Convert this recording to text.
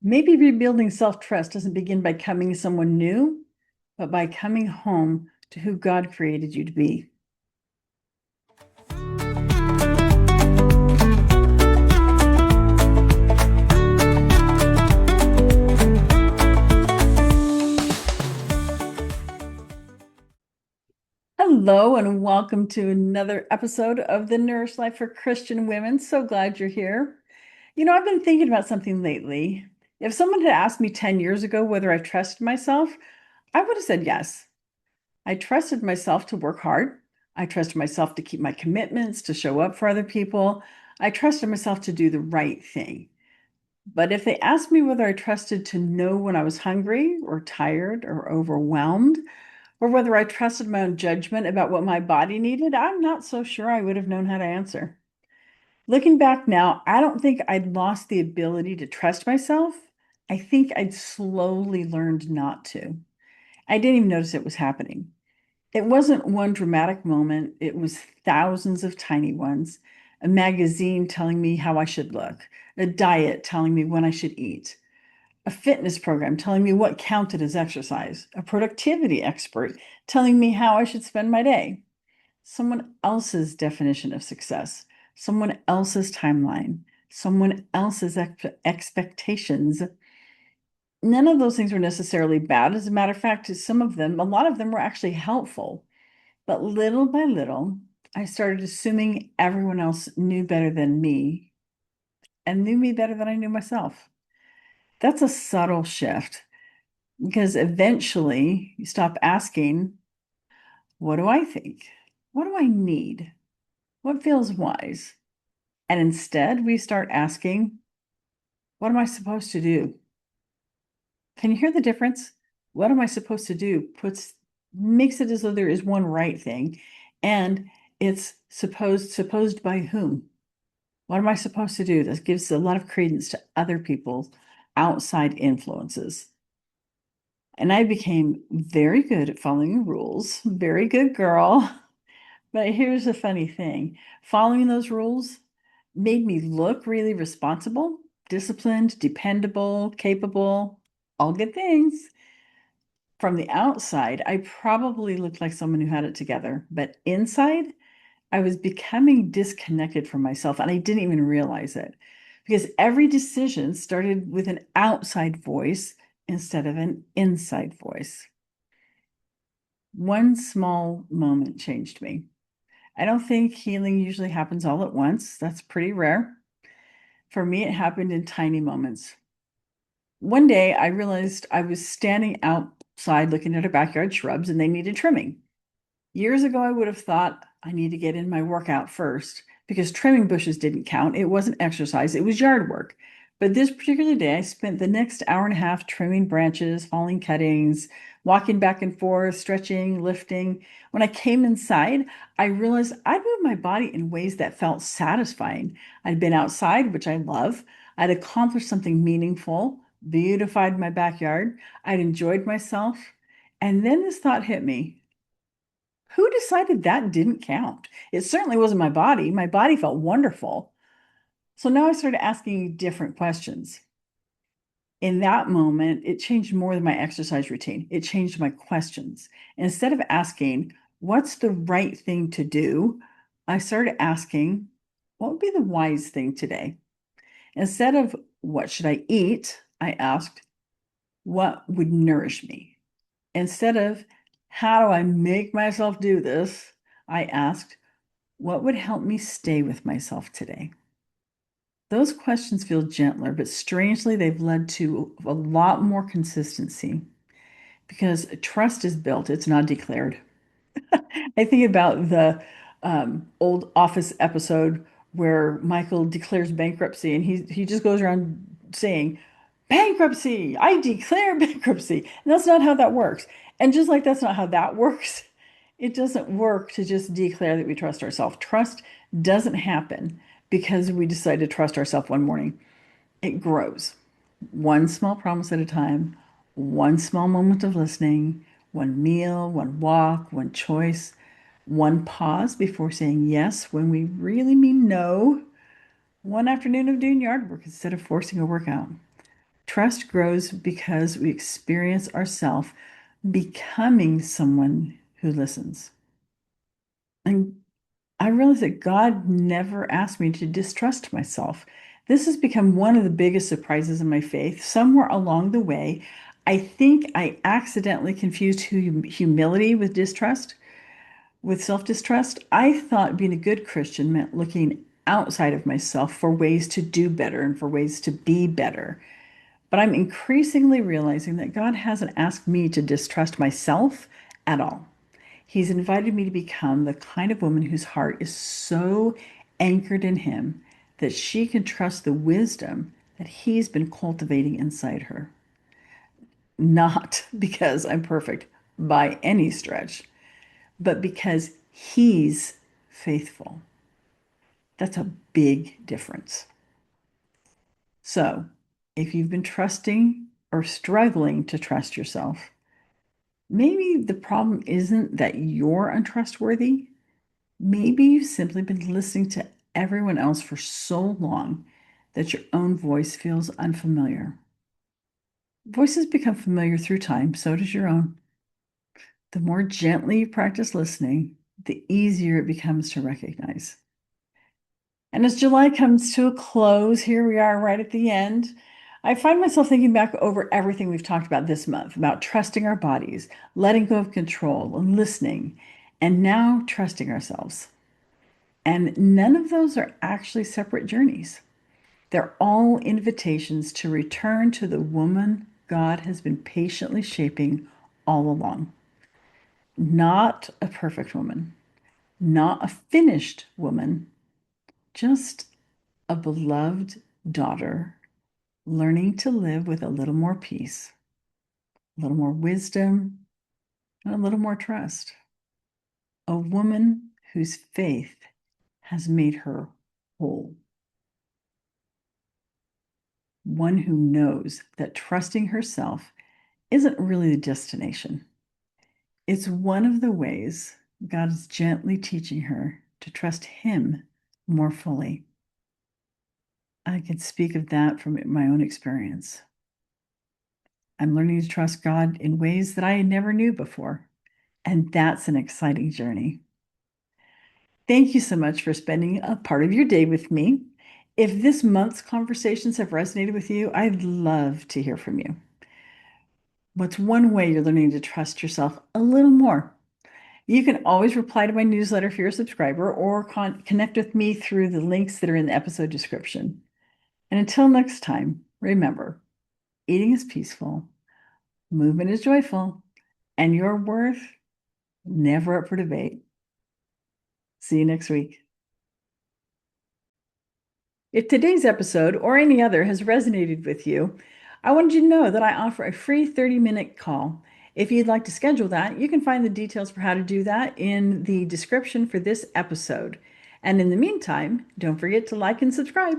Maybe rebuilding self-trust doesn't begin by becoming someone new, but by coming home to who God created you to be. Hello, and welcome to another episode of the Nourish Life for Christian Women. So glad you're here. I've been thinking about something lately. If someone had asked me 10 years ago whether I trusted myself, I would have said yes. I trusted myself to work hard. I trusted myself to keep my commitments, to show up for other people. I trusted myself to do the right thing. But if they asked me whether I trusted to know when I was hungry or tired or overwhelmed, or whether I trusted my own judgment about what my body needed, I'm not so sure I would have known how to answer. Looking back now, I don't think I'd lost the ability to trust myself. I think I'd slowly learned not to. I didn't even notice it was happening. It wasn't one dramatic moment, it was thousands of tiny ones. A magazine telling me how I should look, a diet telling me when I should eat, a fitness program telling me what counted as exercise, a productivity expert telling me how I should spend my day, someone else's definition of success, someone else's timeline, someone else's expectations. None of those things were necessarily bad. As a matter of fact, a lot of them were actually helpful. But little by little, I started assuming everyone else knew better than me and knew me better than I knew myself. That's a subtle shift because eventually you stop asking, what do I think? What do I need? What feels wise? And instead, we start asking, what am I supposed to do? Can you hear the difference? What am I supposed to do? Makes it as though there is one right thing, and it's supposed by whom? What am I supposed to do? This gives a lot of credence to other people's outside influences. And I became very good at following rules, very good girl. But here's the funny thing, following those rules made me look really responsible, disciplined, dependable, capable, all good things. From the outside, I probably looked like someone who had it together, but inside, I was becoming disconnected from myself and I didn't even realize it because every decision started with an outside voice instead of an inside voice. One small moment changed me. I don't think healing usually happens all at once. That's pretty rare. For me, it happened in tiny moments. One day, I realized I was standing outside looking at our backyard shrubs and they needed trimming. Years ago, I would have thought I need to get in my workout first because trimming bushes didn't count. It wasn't exercise, it was yard work. But this particular day, I spent the next hour and a half trimming branches, hauling cuttings, walking back and forth, stretching, lifting. When I came inside, I realized I'd moved my body in ways that felt satisfying. I'd been outside, which I love. I'd accomplished something meaningful, beautified my backyard. I'd enjoyed myself. And then this thought hit me. Who decided that didn't count? It certainly wasn't my body. My body felt wonderful. So now I started asking different questions. In that moment, it changed more than my exercise routine. It changed my questions. Instead of asking, what's the right thing to do? I started asking, what would be the wise thing today? Instead of what should I eat? I asked, what would nourish me? Instead of how do I make myself do this? I asked, what would help me stay with myself today? Those questions feel gentler, but strangely, they've led to a lot more consistency because trust is built, it's not declared. I think about the old Office episode where Michael declares bankruptcy and he just goes around saying, bankruptcy, I declare bankruptcy. And that's not how that works. And just like that's not how that works, it doesn't work to just declare that we trust ourselves. Trust doesn't happen because we decide to trust ourselves one morning. It grows one small promise at a time, one small moment of listening, one meal, one walk, one choice, one pause before saying yes when we really mean no, one afternoon of doing yard work instead of forcing a workout. Trust grows because we experience ourselves becoming someone who listens. And I realized that God never asked me to distrust myself. This has become one of the biggest surprises in my faith. Somewhere along the way, I think I accidentally confused humility with distrust, with self-distrust. I thought being a good Christian meant looking outside of myself for ways to do better and for ways to be better. But I'm increasingly realizing that God hasn't asked me to distrust myself at all. He's invited me to become the kind of woman whose heart is so anchored in Him that she can trust the wisdom that He's been cultivating inside her. Not because I'm perfect by any stretch, but because He's faithful. That's a big difference. So, if you've been trusting or struggling to trust yourself, maybe the problem isn't that you're untrustworthy. Maybe you've simply been listening to everyone else for so long that your own voice feels unfamiliar. Voices become familiar through time, so does your own. The more gently you practice listening, the easier it becomes to recognize. And as July comes to a close, here we are right at the end. I find myself thinking back over everything we've talked about this month about trusting our bodies, letting go of control, and listening, and now trusting ourselves. And none of those are actually separate journeys. They're all invitations to return to the woman God has been patiently shaping all along. Not a perfect woman, not a finished woman, just a beloved daughter learning to live with a little more peace, a little more wisdom, and a little more trust. A woman whose faith has made her whole. One who knows that trusting herself isn't really the destination. It's one of the ways God is gently teaching her to trust Him more fully. I can speak of that from my own experience. I'm learning to trust God in ways that I never knew before, and that's an exciting journey. Thank you so much for spending a part of your day with me. If this month's conversations have resonated with you, I'd love to hear from you. What's one way you're learning to trust yourself a little more? You can always reply to my newsletter if you're a subscriber or connect with me through the links that are in the episode description. And until next time, remember, eating is peaceful, movement is joyful, and your worth never up for debate. See you next week. If today's episode or any other has resonated with you, I wanted you to know that I offer a free 30-minute call. If you'd like to schedule that, you can find the details for how to do that in the description for this episode. And in the meantime, don't forget to like and subscribe.